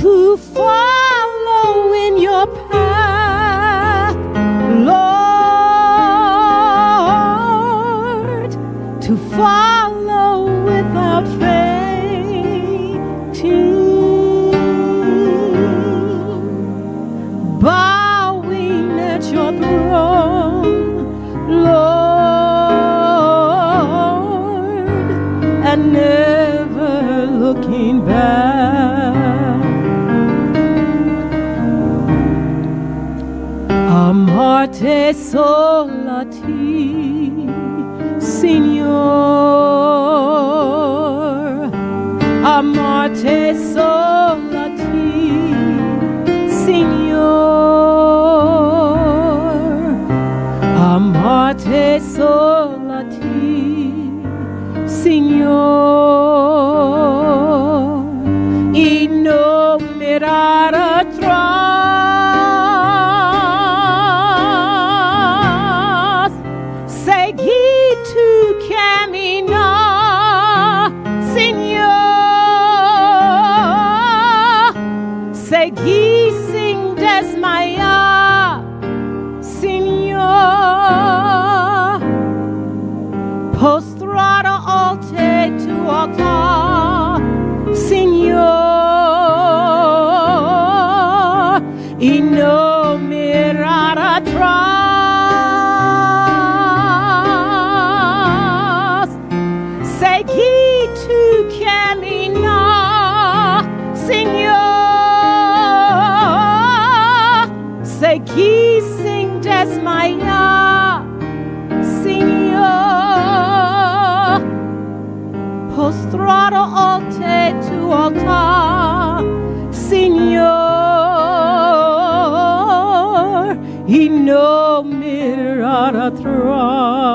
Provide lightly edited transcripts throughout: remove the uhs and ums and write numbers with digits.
to follow in your path, Lord, to follow without fainting, bowing at your throne, Lord, and never looking back. Amarte sola ti, Signor. Amarte sola ti, Signor. Amarte sola ti, Signor. Y no mirar atrás, seguir tu camino, Señor. Seguir sin desmayar, Señor. Postrado ante tu altar, Señor, y no mirar atrás. Seguir tu camino, Señor. Seguir sin desmayar, Señor. Postrado ante tu altar, Señor, y no mirar atrás.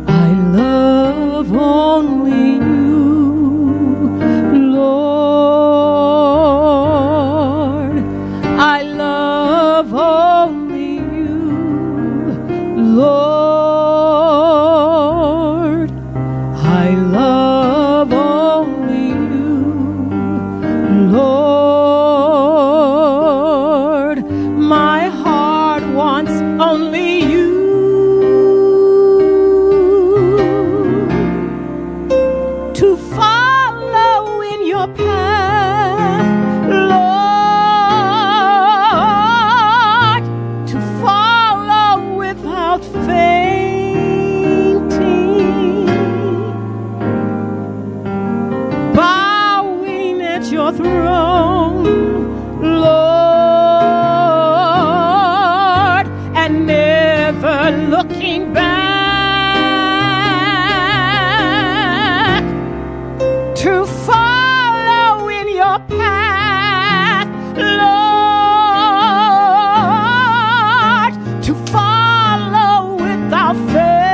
I love only you, Lord. I love only you, Lord. I love only you, Lord. My heart wants only you. To follow in your path, Lord. To follow without fainting, bowing at your throne, Lord, and never looking back. To follow in your path, Lord, to follow without fainting,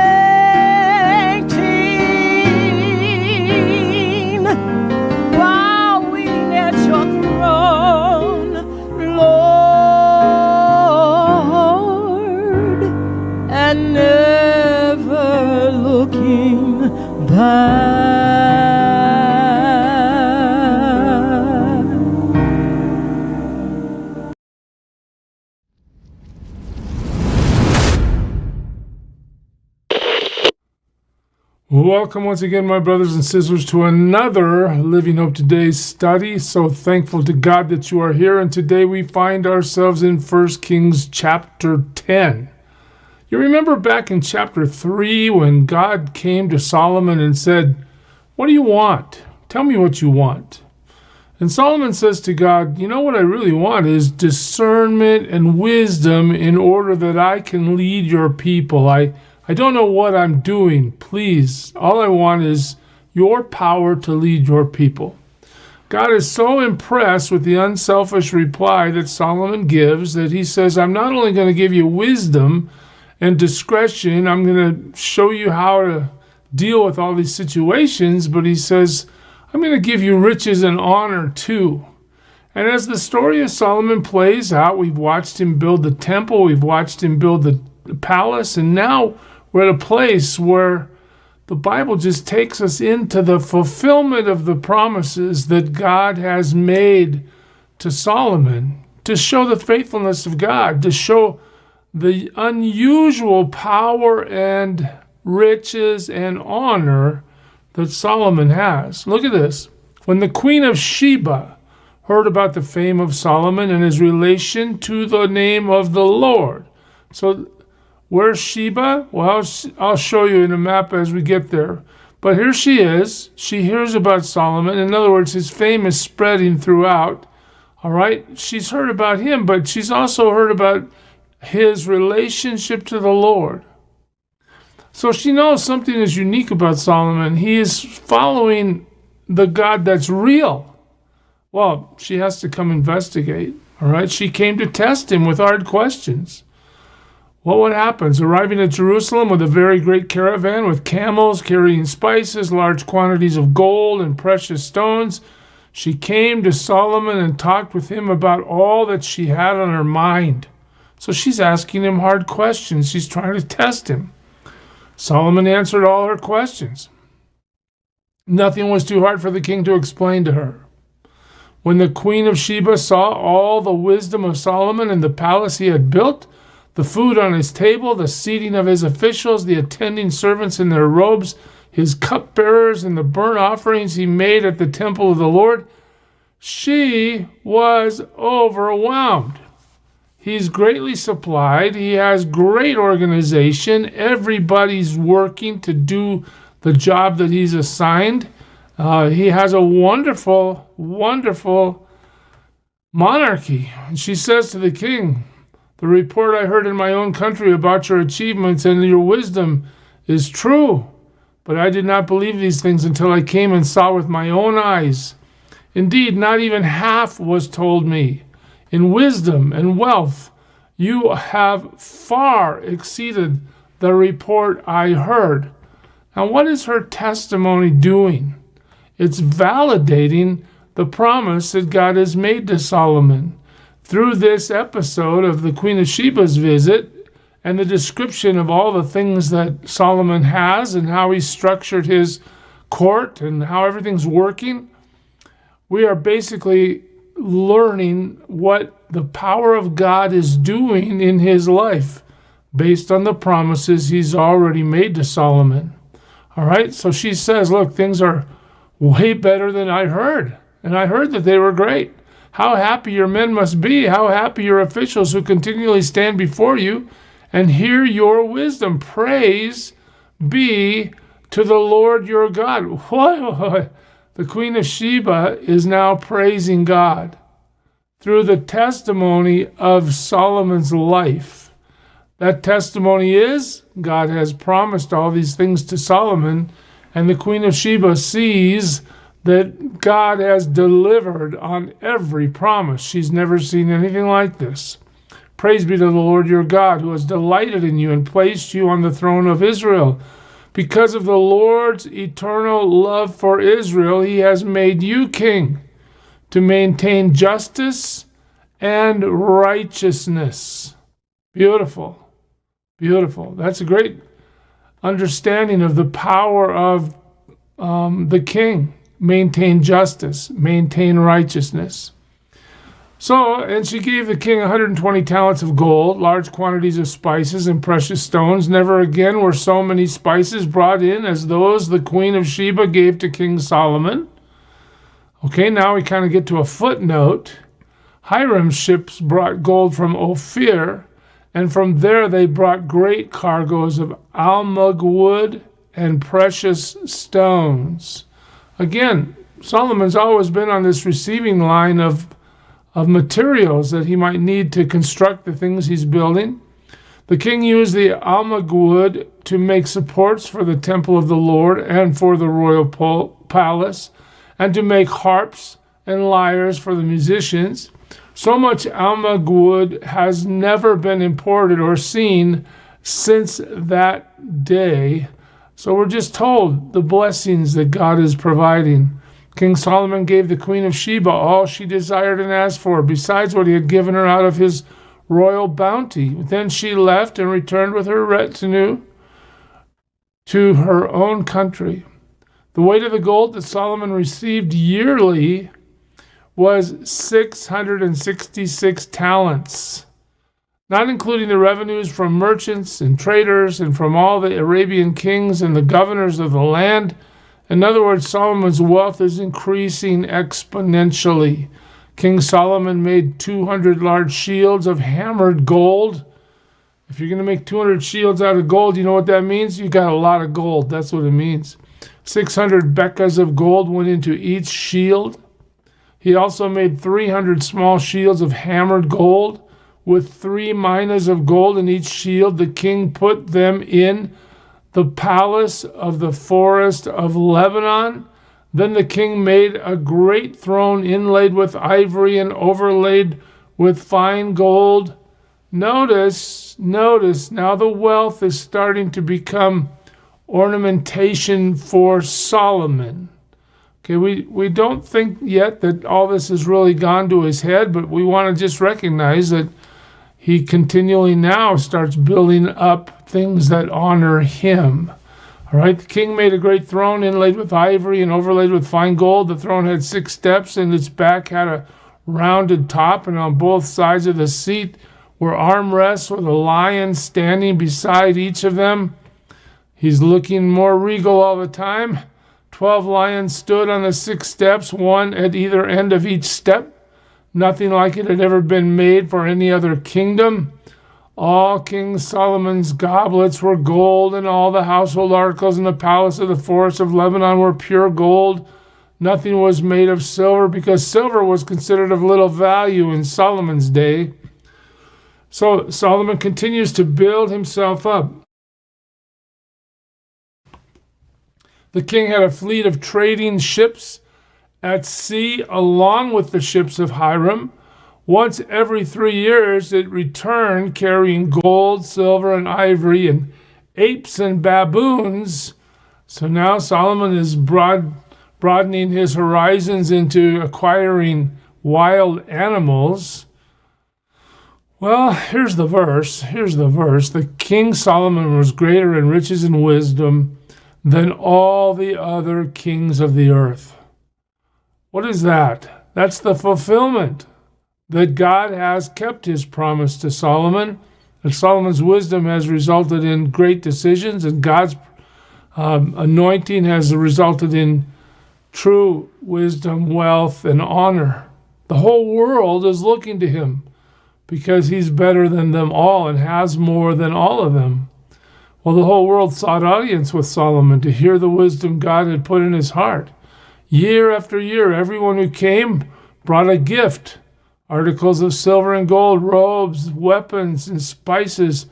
bowing at your throne, Lord, and never looking back. Welcome once again, my brothers and sisters, to another Living Hope Today's study. So thankful to God that you are here. And today we find ourselves in 1 Kings chapter 10. You remember back in chapter 3 when God came to Solomon and said, "What do you want? Tell me what you want." And Solomon says to God, "You know what I really want is discernment and wisdom in order that I can lead your people. I don't know what I'm doing. Please, all I want is your power to lead your people." God is so impressed with the unselfish reply that Solomon gives that he says, "I'm not only going to give you wisdom and discretion, I'm going to show you how to deal with all these situations," but he says, "I'm going to give you riches and honor too." And as the story of Solomon plays out, we've watched him build the temple, we've watched him build the palace, and now we're at a place where the Bible just takes us into the fulfillment of the promises that God has made to Solomon to show the faithfulness of God, to show the unusual power and riches and honor that Solomon has. Look at this. When the Queen of Sheba heard about the fame of Solomon and his relation to the name of the Lord. So where's Sheba? Well, I'll show you in a map as we get there. But here she is. She hears about Solomon. In other words, his fame is spreading throughout. All right? She's heard about him, but she's also heard about his relationship to the Lord. So she knows something is unique about Solomon. He is following the God that's real. Well, she has to come investigate. All right? She came to test him with hard questions. What happens? Arriving at Jerusalem with a very great caravan with camels carrying spices, large quantities of gold and precious stones, she came to Solomon and talked with him about all that she had on her mind. So she's asking him hard questions. She's trying to test him. Solomon answered all her questions. Nothing was too hard for the king to explain to her. When the Queen of Sheba saw all the wisdom of Solomon and the palace he had built, the food on his table, the seating of his officials, the attending servants in their robes, his cupbearers, and the burnt offerings he made at the temple of the Lord, she was overwhelmed. He's greatly supplied. He has great organization. Everybody's working to do the job that he's assigned. He has a wonderful, wonderful monarchy. And she says to the king, the report I heard in my own country about your achievements and your wisdom is true, but I did not believe these things until I came and saw with my own eyes. Indeed, not even half was told me. In wisdom and wealth, you have far exceeded the report I heard. Now, what is her testimony doing? It's validating the promise that God has made to Solomon. Through this episode of the Queen of Sheba's visit and the description of all the things that Solomon has and how he's structured his court and how everything's working, we are basically learning what the power of God is doing in his life based on the promises he's already made to Solomon. All right, so she says, look, things are way better than I heard, and I heard that they were great. How happy your men must be, how happy your officials who continually stand before you and hear your wisdom. Praise be to the Lord your God. What? The Queen of Sheba is now praising God through the testimony of Solomon's life. That testimony is God has promised all these things to Solomon, and the Queen of Sheba sees that God has delivered on every promise. She's never seen anything like this. Praise be to the Lord your God, who has delighted in you and placed you on the throne of Israel. Because of the Lord's eternal love for Israel, he has made you king to maintain justice and righteousness. Beautiful. Beautiful. That's a great understanding of the power of the king. Maintain justice, maintain righteousness. So, and she gave the king 120 talents of gold, large quantities of spices and precious stones. Never again were so many spices brought in as those the Queen of Sheba gave to King Solomon. Okay, now we kind of get to a footnote. Hiram's ships brought gold from Ophir, and from there they brought great cargoes of almug wood and precious stones. Again, Solomon's always been on this receiving line of materials that he might need to construct the things he's building. The king used the almug wood to make supports for the temple of the Lord and for the royal palace, and to make harps and lyres for the musicians. So much almug wood has never been imported or seen since that day. So we're just told the blessings that God is providing. King Solomon gave the Queen of Sheba all she desired and asked for, besides what he had given her out of his royal bounty. Then she left and returned with her retinue to her own country. The weight of the gold that Solomon received yearly was 666 talents, not including the revenues from merchants and traders and from all the Arabian kings and the governors of the land. In other words, Solomon's wealth is increasing exponentially. King Solomon made 200 large shields of hammered gold. If you're going to make 200 shields out of gold, you know what that means? You got a lot of gold. That's what it means. 600 bekas of gold went into each shield. He also made 300 small shields of hammered gold with 3 minas of gold in each shield. The king put them in the palace of the forest of Lebanon. Then the king made a great throne inlaid with ivory and overlaid with fine gold. Notice, now the wealth is starting to become ornamentation for Solomon. Okay, we don't think yet that all this has really gone to his head, but we want to just recognize that he continually now starts building up things that honor him. All right, the king made a great throne inlaid with ivory and overlaid with fine gold. The throne had 6 steps, and its back had a rounded top, and on both sides of the seat were armrests with a lion standing beside each of them. He's looking more regal all the time. 12 lions stood on the 6 steps, one at either end of each step. Nothing like it had ever been made for any other kingdom. All King Solomon's goblets were gold, and all the household articles in the palace of the forest of Lebanon were pure gold. Nothing was made of silver, because silver was considered of little value in Solomon's day. So Solomon continues to build himself up. The king had a fleet of trading ships at sea along with the ships of Hiram. Once every 3 years it returned carrying gold, silver, and ivory, and apes and baboons. So now Solomon is broadening his horizons into acquiring wild animals. Well, here's the verse. The King Solomon was greater in riches and wisdom than all the other kings of the earth. What is that? That's the fulfillment that God has kept his promise to Solomon, that Solomon's wisdom has resulted in great decisions, and God's anointing has resulted in true wisdom, wealth, and honor. The whole world is looking to him because he's better than them all and has more than all of them. Well, the whole world sought audience with Solomon to hear the wisdom God had put in his heart. Year after year, everyone who came brought a gift, articles of silver and gold, robes, weapons, and spices,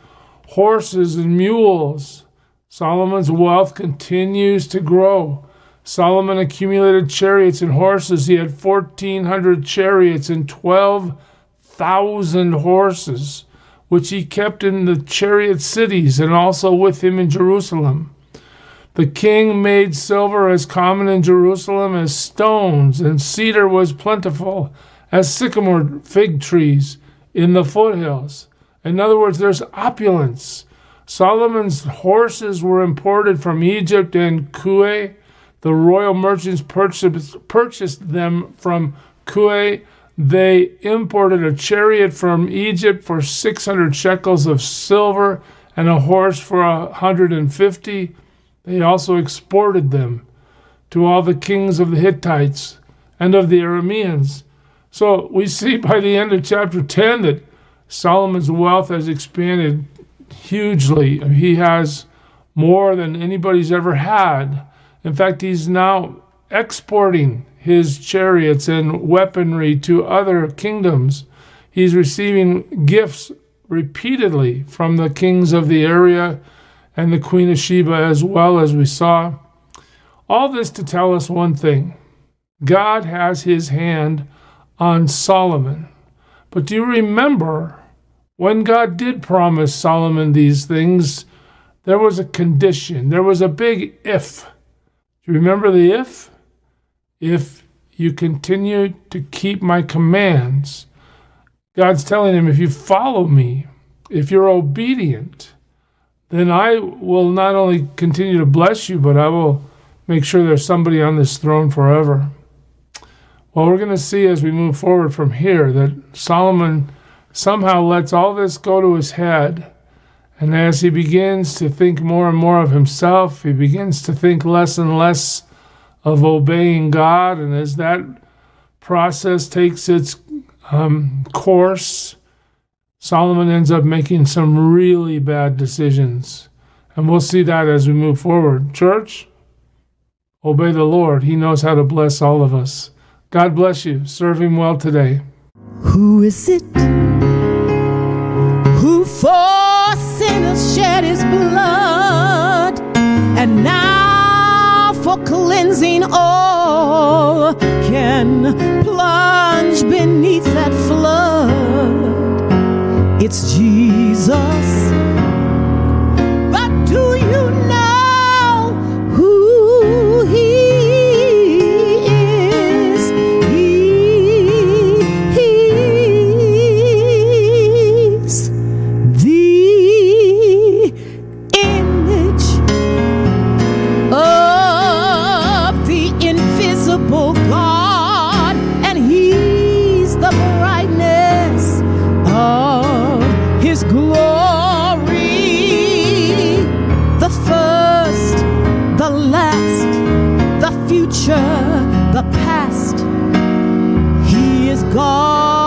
horses and mules. Solomon's wealth continues to grow. Solomon accumulated chariots and horses. He had 1,400 chariots and 12,000 horses, which he kept in the chariot cities and also with him in Jerusalem. The king made silver as common in Jerusalem as stones, and cedar was plentiful as sycamore fig trees in the foothills. In other words, there's opulence. Solomon's horses were imported from Egypt and Kuwait. The royal merchants purchased them from Kuwait. They imported a chariot from Egypt for 600 shekels of silver and a horse for 150. They also exported them to all the kings of the Hittites and of the Arameans. So we see by the end of chapter 10 that Solomon's wealth has expanded hugely. He has more than anybody's ever had. In fact, he's now exporting his chariots and weaponry to other kingdoms. He's receiving gifts repeatedly from the kings of the area and the Queen of Sheba as well, as we saw. All this to tell us one thing. God has his hand on Solomon. But do you remember when God did promise Solomon these things, there was a condition. There was a big if. Do you remember the if? If you continue to keep my commands. God's telling him, if you follow me, if you're obedient, then I will not only continue to bless you, but I will make sure there's somebody on this throne forever. Well, we're going to see as we move forward from here that Solomon somehow lets all this go to his head. And as he begins to think more and more of himself, he begins to think less and less of obeying God. And as that process takes its course, Solomon ends up making some really bad decisions. And we'll see that as we move forward. Church, obey the Lord. He knows how to bless all of us. God bless you. Serve him well today. Who is it who for sinners shed his blood, and now for cleansing all can plunge beneath that flood? It's Jesus. But do you know who he is? He's the image of the invisible God, and he's the brightness of his glory, the first, the last, the future, the past. He is God.